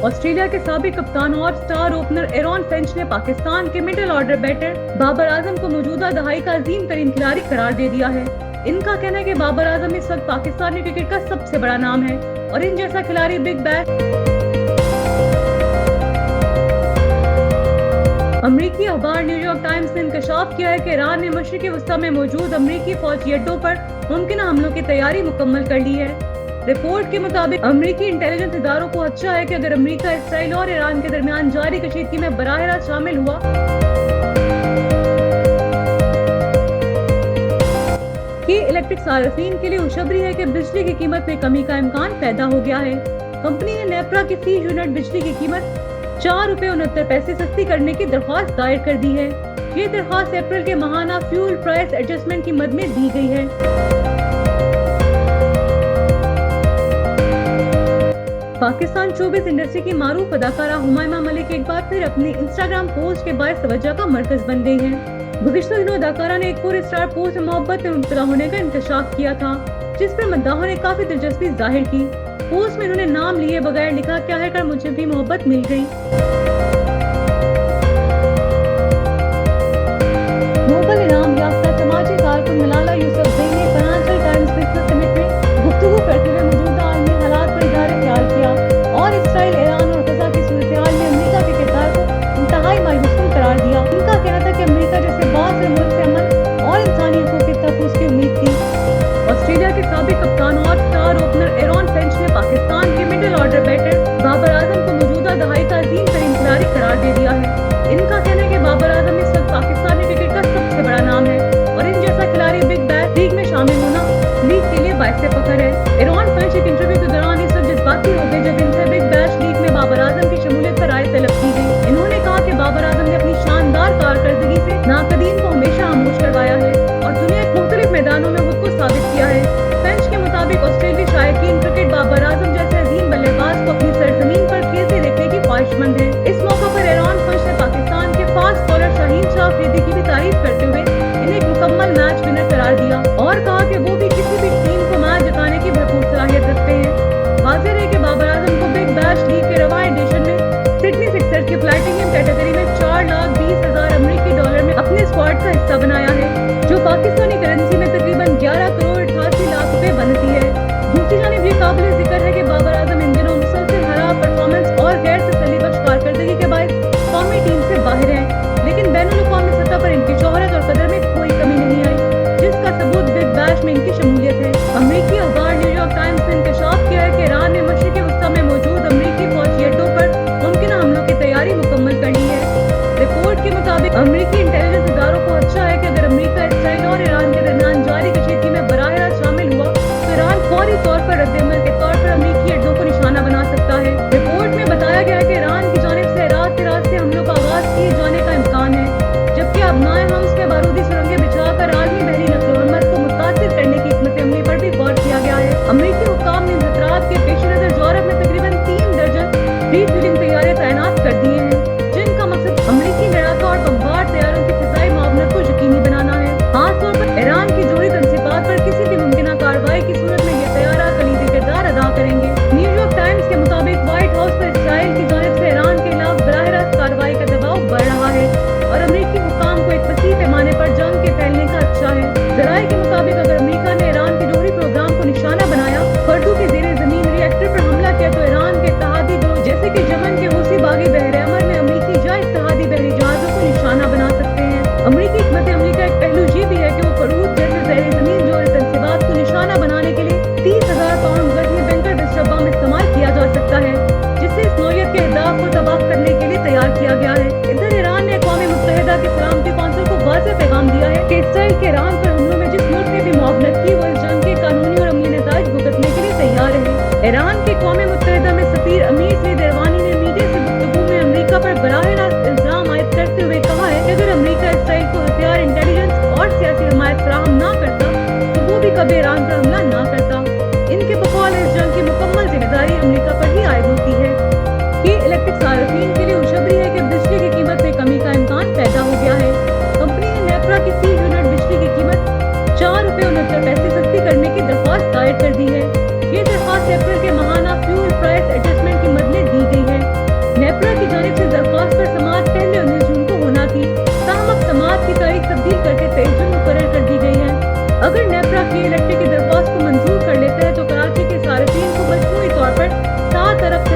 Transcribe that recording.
Australia کے سابق کپتان اور سٹار اوپنر ایرون فنچ نے پاکستان کے middle order better Babar Azam کو موجودہ دہائی کا عظیم ترین کھلاڑی قرار دے دیا ہے۔ ان کا کہنا ہے کہ بابر اعظم اس وقت پاکستانی کرکٹ کا سب سے بڑا نام ہے اور ان جیسا کھلاڑی بگ بیش۔ امریکی اخبار نیو یارک ٹائمز نے انکشاف کیا ہے کہ ایران نے مشرقی وسطی میں موجود امریکی فوجی اڈوں پر ممکنہ حملوں کی تیاری مکمل کر لی ہے۔ رپورٹ کے مطابق امریکی انٹیلیجنس اداروں کو خدشہ ہے کہ اگر امریکہ اسرائیل اور ایران کے درمیان جاری کشیدگی میں براہ راست شامل ہوا کہ الیکٹرک صارفین کے لیے خوشخبری ہے کہ بجلی کی قیمت میں کمی کا امکان پیدا ہو گیا ہے۔ کمپنی نے نیپرا کی فی یونٹ بجلی کی قیمت ₹4.69 سستی کرنے کی درخواست دائر کر دی ہے۔ یہ درخواست اپریل کے ماہانہ فیول پرائس ایڈجسٹمنٹ کی مد میں دی گئی ہے۔ پاکستان شوبز انڈسٹری کی معروف اداکارہ ہمائمہ ملک ایک بار پھر اپنی انسٹاگرام پوسٹ کے باعث توجہ کا مرکز بن گئی ہیں۔ گزشتہ دنوں اداکارہ نے ایک پورے اسٹار پوسٹ میں محبت میں مبتلا ہونے کا انکشاف کیا تھا، جس پر مداحوں نے کافی دلچسپی ظاہر کی۔ پوسٹ میں انہوں نے نام لیے بغیر لکھا کیا ہے کر مجھے بھی محبت مل گئی۔ نوبل انعام یافتہ سماجی کارکن ملالہ یوسفزئی نے فائنانشل ٹائمز بزنس سمٹ میں گفتگو کرتے ہوئے موجودہ عالمی حالات پر اظہار خیال کیا اور اسرائیل، ایران اور غزہ کی صورتحال میں امریکہ کے کردار کو انتہائی مایوس کن قرار دیا۔ ان کا کہنا تھا کہ امریکہ جیسے باعث ملک سے امن اور انسانی حقوق کے تحفظ کی امید تھی۔ آسٹریلیا کے سابق کپتان اور سٹار اوپنر ایرون فنچ نے پاکستان کے middle order better Babar Azam کو موجودہ دہائی کا عظیم ترین کھلاڑی قرار دے دیا ہے۔ ان کا کہنا ہے کہ بابر اعظم اس وقت پاکستانی کرکٹ کا سب سے بڑا نام ہے اور ان جیسا کھلاڑی بگ بیش لیگ میں شامل ہونا لیگ کے لیے باعث فخر ہے۔ ایرون فنچ ایک انٹرویو کے دوران اس وقت جذباتی ہو گئے جب ان سے بگ بیش لیگ میں بابر اعظم کی شمولیت پر رائے طلب کی گئی۔ انہوں نے کہا کہ بابر اعظم نے اپنی شاندار کارکردگی سے ناقدین کو ہمیشہ خاموش کروایا ہے اور دنیا کے مختلف میدانوں میں خود کو ثابت کیا ہے۔ فنچ کے مطابق آسٹریلوی شائقین کرکٹ بابر اعظم جیسے عظیم بلے باز کو اپنی سرزمین پر کھیلتے دیکھنے کی خواہش مند ہیں۔ اس موقع پر ایرون فنچ نے پاکستان کے فاسٹ بالر شاہین شاہ افریدی کی بھی تعریف کرتے ہوئے انہیں ایک مکمل میچ ونر قرار دیا اور کہا کہ وہ بھی کسی بھی ٹیم کو میچ جتانے کی بھرپور صلاحیت رکھتے ہیں۔ واضح ہے کہ بابر اعظم کو بگ بیش لیگ کے رواں ایڈیشن میں سڈنی سکسرز کی پلیٹینیم کیٹیگری میں $4,20,000 امریکی میں اپنے اسکواڈ کا حصہ بنایا ہے، جو پاکستانی کرنسی میں تقریباً $11,88,00,000 بنتی ہے۔ دوسری جانب یہ قابل ذکر ہے کہ بابر اعظم ان دنوں مسلسل خراب پرفارمنس اور غیر تسلی بخش کارکردگی کے باعث قومی ٹیم سے باہر ہیں، لیکن بین الاقوامی سطح پر ان کی شہرت اور قدر میں کوئی کمی نہیں آئی، جس کا ثبوت بگ بیش میں ان کی شمولیت ہے۔ امریکی اخبار نیو یارک ٹائمز نے انکشاف کیا ہے کہ ایران نے مشرقی وسطی میں موجود امریکی فوجی اڈوں پر ممکنہ حملوں کی تیاری مکمل کر لی ہے۔ رپورٹ کے مطابق امریکی انٹیلیجنس اداروں کو خدشہ ہے کہ اگر امریکہ اسرائیل اور ایران کے درمیان جاری کشیدگی میں براہ راست شامل ہوا تو ایران فوری طور پر رد عمل کے طور پر امریکی اڈوں کو نشانہ بنا سکتا ہے۔ رپورٹ میں بتایا گیا ہے کہ ایران کی جانب سے رات سے حملوں کا آغاز کیے جانے کا امکان ہے، جبکہ ابنائے حمص میں بارودی سرنگیں بچھا کر عالمی بحری نقل و حمل کو متاثر کرنے کی حکمت عملی پر بھی غور کیا گیا ہے۔ امریکی حکام نے خطرات کے پیش نظر یورپ میں تقریباً 3 درجن ری-فیلنگ طیارے تعینات کر دیے ہیں، جن کا مقصد امریکی لڑاکا اور بمبارڈ طیاروں کی فضائی معاونت کو یقینی بنانا ہے۔ خاص طور پر ایران کی جوہری تنصیبات پر کسی بھی ممکنہ کارروائی کی صورت میں یہ طیارہ کلیدی کردار ادا کریں گے۔ نیو یارک ٹائمز کے مطابق وائٹ ہاؤس پر اسرائیل کی جانب سے ایران کے خلاف براہ راست کارروائی کا دباؤ بڑھ رہا ہے اور امریکی حکام کو ایک وسیع پیمانے پر جنگ کے پھیلنے کا خدشہ ہے۔ ذرائع کے مطابق اگر امریکہ نے ایران کے جوہری پروگرام کو نشانہ بنایا، فردو کے زیر زمین ری ایکٹر پر حملہ کیا تو ایران کے اتحادی گروہ جیسے کہ یمن